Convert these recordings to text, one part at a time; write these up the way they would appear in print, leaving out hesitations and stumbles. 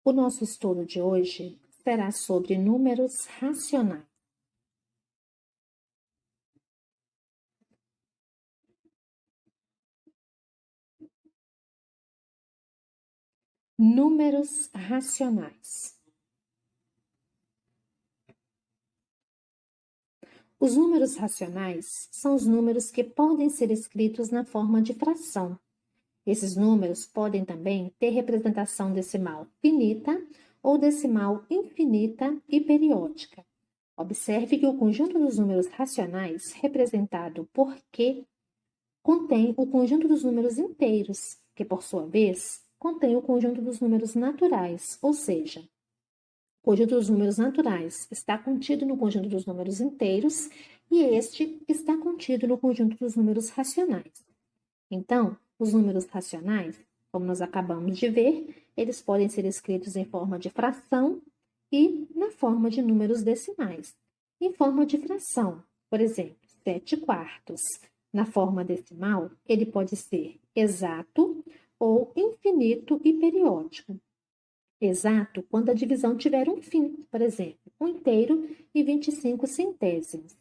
O nosso estudo de hoje será sobre números racionais. Números racionais. Os números racionais são os números que podem ser escritos na forma de fração. Esses números podem também ter representação decimal finita ou decimal infinita e periódica. Observe que o conjunto dos números racionais, representado por Q, contém o conjunto dos números inteiros, que, por sua vez, contém o conjunto dos números naturais, ou seja, o conjunto dos números naturais está contido no conjunto dos números inteiros e este está contido no conjunto dos números racionais. Então, os números racionais, como nós acabamos de ver, eles podem ser escritos em forma de fração e na forma de números decimais. Em forma de fração, por exemplo, 7/4. Na forma decimal, ele pode ser exato ou infinito e periódico. Exato quando a divisão tiver um fim, por exemplo, 1 inteiro e 25 centésimos.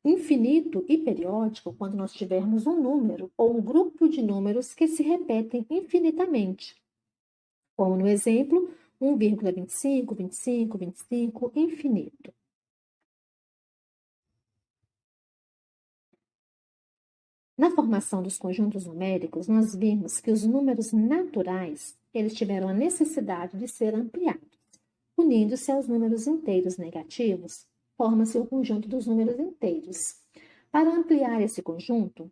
Infinito e periódico quando nós tivermos um número ou um grupo de números que se repetem infinitamente, como no exemplo 1,25, 25, 25, infinito. Na formação dos conjuntos numéricos, nós vimos que os números naturais, eles tiveram a necessidade de ser ampliados. Unindo-se aos números inteiros negativos, forma-se o conjunto dos números inteiros. Para ampliar esse conjunto,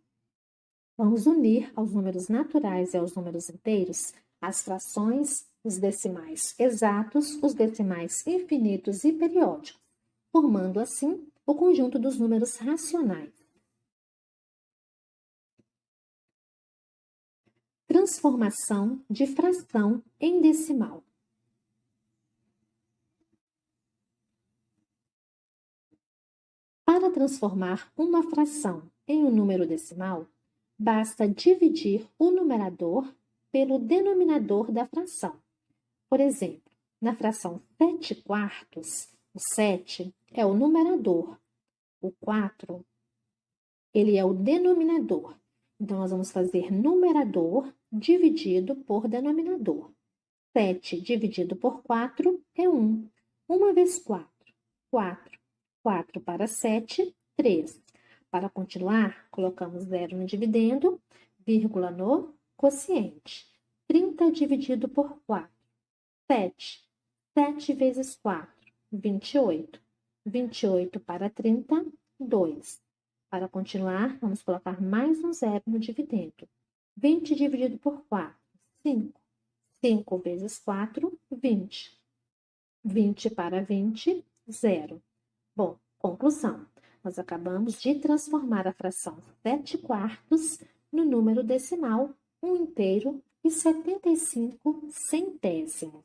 vamos unir aos números naturais e aos números inteiros as frações, os decimais exatos, os decimais infinitos e periódicos, formando assim o conjunto dos números racionais. Transformação de fração em decimal. Para transformar uma fração em um número decimal, basta dividir o numerador pelo denominador da fração. Por exemplo, na fração 7/4, o 7 é o numerador, o 4 ele é o denominador. Então, nós vamos fazer numerador dividido por denominador. 7 dividido por 4 é 1. 1 vezes 4, 4. 4 para 7, 3. Para continuar, colocamos 0 no dividendo, vírgula no quociente. 30 dividido por 4, 7. 7 vezes 4, 28. 28 para 30, 2. Para continuar, vamos colocar mais um 0 no dividendo. 20 dividido por 4, 5. 5 vezes 4, 20. 20 para 20, 0. Bom, conclusão. Nós acabamos de transformar a fração 7/4 no número decimal 1 inteiro e 75 centésimos.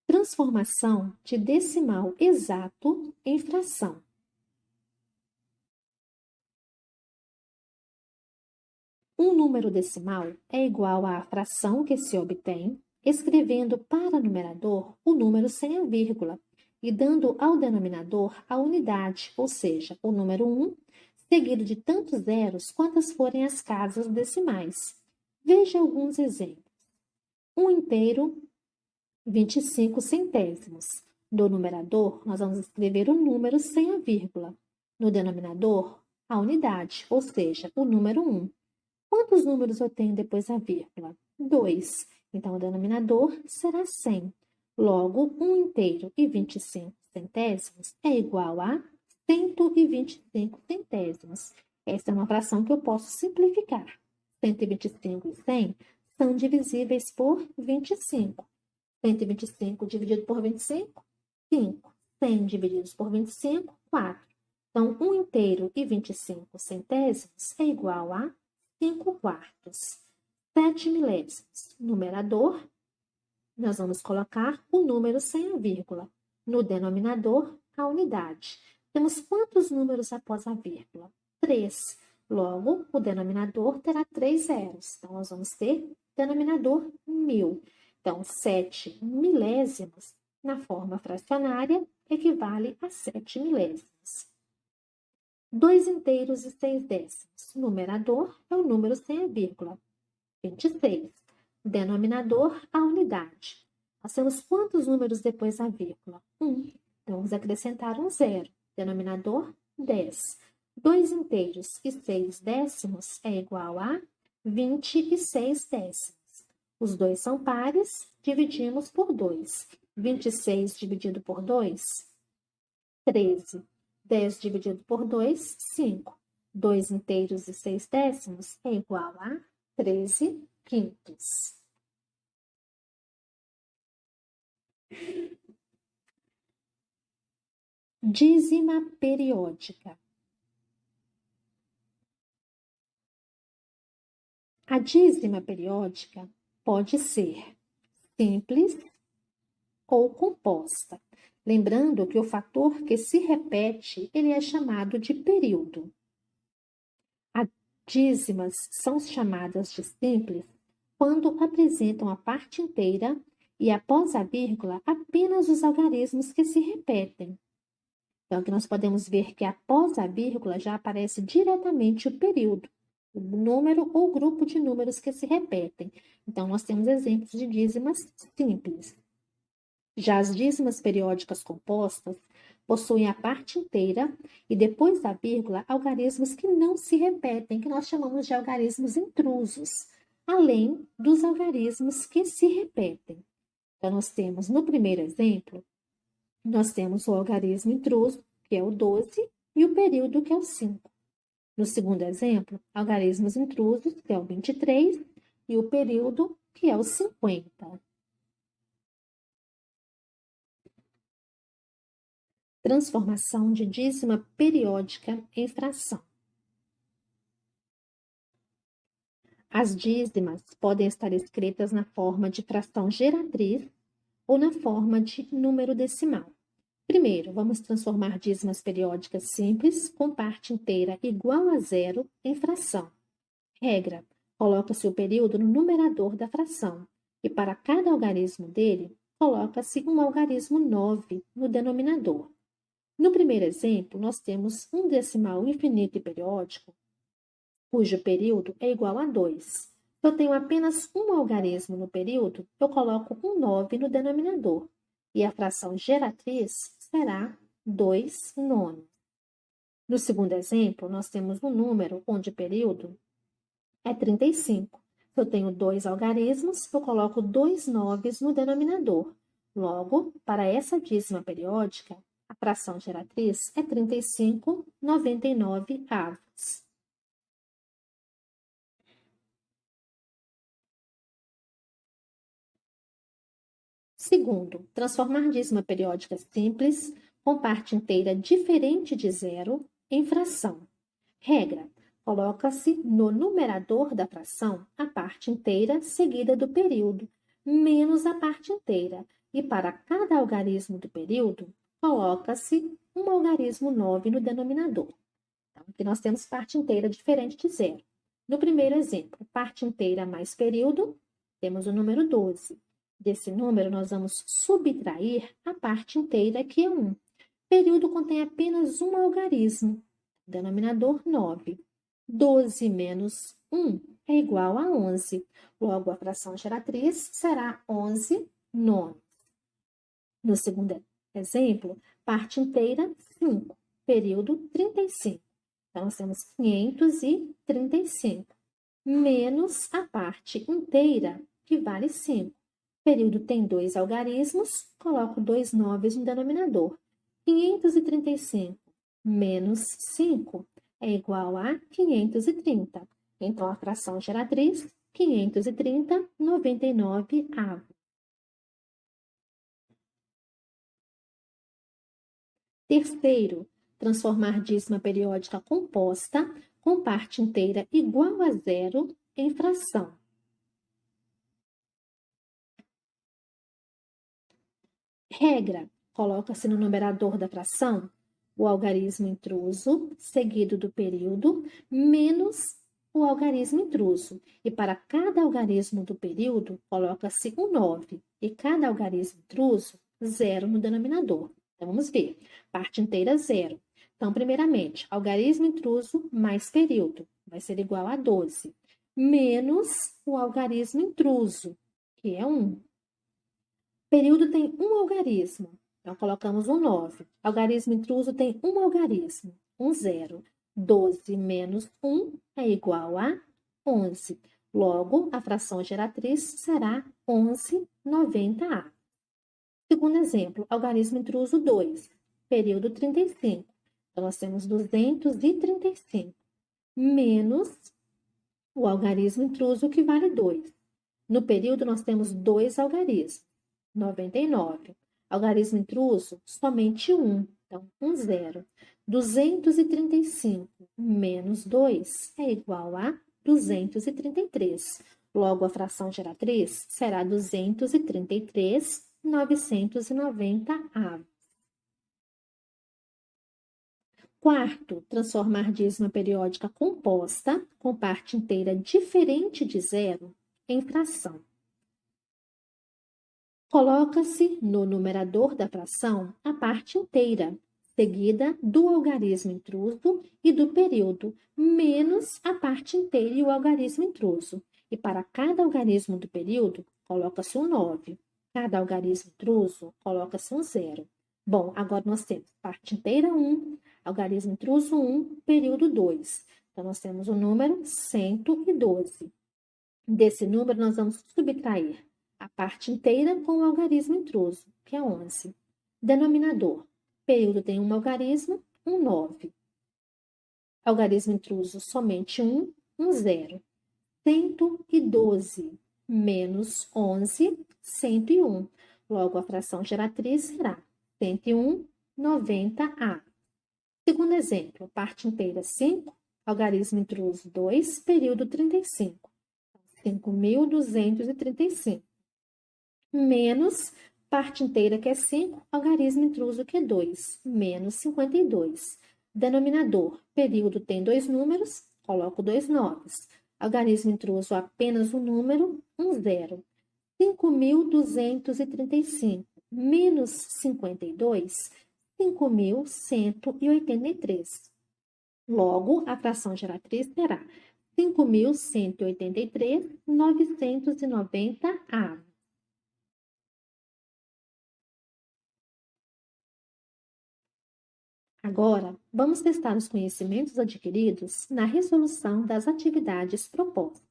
Transformação de decimal exato em fração. Um número decimal é igual à fração que se obtém escrevendo para o numerador o número sem a vírgula e dando ao denominador a unidade, ou seja, o número 1, seguido de tantos zeros quantas forem as casas decimais. Veja alguns exemplos. 1 inteiro, 25 centésimos. No numerador, nós vamos escrever o número sem a vírgula. No denominador, a unidade, ou seja, o número 1. Quantos números eu tenho depois da vírgula? 2. Então, o denominador será 100. Logo, 1 inteiro e 25 centésimos é igual a 125 centésimos. Essa é uma fração que eu posso simplificar. 125 e 100 são divisíveis por 25. 125 dividido por 25, 5. 100 divididos por 25, 4. Então, 1 inteiro e 25 centésimos é igual a 5/4. 7 milésimos. Numerador, nós vamos colocar o número sem a vírgula. No denominador, a unidade. Temos quantos números após a vírgula? 3. Logo, o denominador terá 3 zeros. Então, nós vamos ter denominador 1000. Então, 7 milésimos na forma fracionária equivale a 7 milésimos. 2 inteiros e 6 décimos. O numerador é o número sem a vírgula. 26. Denominador, a unidade. Nós temos quantos números depois da vírgula? 1. Então, vamos acrescentar um zero. Denominador, 10. 2 inteiros e 6 décimos é igual a 26 décimos. Os dois são pares, dividimos por 2. 26 dividido por 2, 13. 10 dividido por 2, 5. 2 inteiros e 6 décimos é igual a 13 quintos. Dízima periódica. A dízima periódica pode ser simples ou composta. Lembrando que o fator que se repete, ele é chamado de período. As dízimas são chamadas de simples quando apresentam a parte inteira e, após a vírgula, apenas os algarismos que se repetem. Então, aqui nós podemos ver que após a vírgula já aparece diretamente o período, o número ou grupo de números que se repetem. Então, nós temos exemplos de dízimas simples. Já as dízimas periódicas compostas possuem a parte inteira e, depois da vírgula, algarismos que não se repetem, que nós chamamos de algarismos intrusos, além dos algarismos que se repetem. Então, nós temos, no primeiro exemplo, nós temos o algarismo intruso, que é o 12, e o período, que é o 5. No segundo exemplo, algarismos intrusos, que é o 23, e o período, que é o 50. Transformação de dízima periódica em fração. As dízimas podem estar escritas na forma de fração geratriz ou na forma de número decimal. Primeiro, vamos transformar dízimas periódicas simples com parte inteira igual a zero em fração. Regra: coloca-se o período no numerador da fração e para cada algarismo dele, coloca-se um algarismo 9 no denominador. No primeiro exemplo, nós temos um decimal infinito e periódico, cujo período é igual a 2. Se eu tenho apenas um algarismo no período, eu coloco um 9 no denominador, e a fração geratriz será 2 nonos. No segundo exemplo, nós temos um número onde o período é 35. Se eu tenho 2 algarismos, eu coloco 2 noves no denominador. Logo, para essa dízima periódica, a fração geratriz é 35,99 avos. Segundo, transformar dízima periódica simples com parte inteira diferente de zero em fração. Regra: coloca-se no numerador da fração a parte inteira seguida do período, menos a parte inteira, e para cada algarismo do período, coloca-se um algarismo 9 no denominador. Então, aqui nós temos parte inteira diferente de zero. No primeiro exemplo, parte inteira mais período, temos o número 12. Desse número, nós vamos subtrair a parte inteira, que é 1. Período contém apenas um algarismo, denominador 9. 12 menos 1 é igual a 11. Logo, a fração geratriz será 11 nonos. No segundo exemplo, parte inteira, 5. Período, 35. Então, nós temos 535. Menos a parte inteira, que vale 5. Período tem 2 algarismos, coloco 2 noves no denominador. 535 menos 5 é igual a 530. Então, a fração geratriz, 530, 99 avos. Terceiro, transformar dízima periódica composta com parte inteira igual a zero em fração. Regra: coloca-se no numerador da fração o algarismo intruso, seguido do período, menos o algarismo intruso. E para cada algarismo do período, coloca-se um 9. E cada algarismo intruso, 0 no denominador. Então, vamos ver. Parte inteira, 0. Então, primeiramente, algarismo intruso mais período vai ser igual a 12. Menos o algarismo intruso, que é 1. Período tem um algarismo. Então, colocamos um 9. Algarismo intruso tem um algarismo, um 0. 12 menos 1 é igual a 11. Logo, a fração geratriz será 11/90A. Segundo exemplo, algarismo intruso 2, período 35. Então, nós temos 235 menos o algarismo intruso, que vale 2. No período, nós temos 2 algarismos, 99. Algarismo intruso, somente 1. Então, 1, 0. 235 menos 2 é igual a 233. Logo, a fração geratriz será 233/990A. Quarto, transformar dízima periódica composta, com parte inteira diferente de 0, em fração. Coloca-se no numerador da fração a parte inteira, seguida do algarismo intruso e do período, menos a parte inteira e o algarismo intruso. E para cada algarismo do período, coloca-se um 9. Cada algarismo intruso, coloca-se um 0. Bom, agora nós temos parte inteira 1, algarismo intruso 1, período 2. Então, nós temos o número 112. Desse número, nós vamos subtrair a parte inteira com o algarismo intruso, que é 11. Denominador. Período tem um algarismo, um 9. Algarismo intruso, somente 1, um 0. 112 menos 11, 101. Logo, a fração geratriz será 101/90A. Segundo exemplo, parte inteira 5, algarismo intruso 2, período 35. 5.235. Menos parte inteira, que é 5, algarismo intruso, que é 2, menos 52. Denominador, período tem 2 números, coloco 2 noves. Algarismo intruso, apenas um número, um 0. 5.235 menos 52, 5.183. Logo, a fração geratriz será 5.183/990A. Agora, vamos testar os conhecimentos adquiridos na resolução das atividades propostas.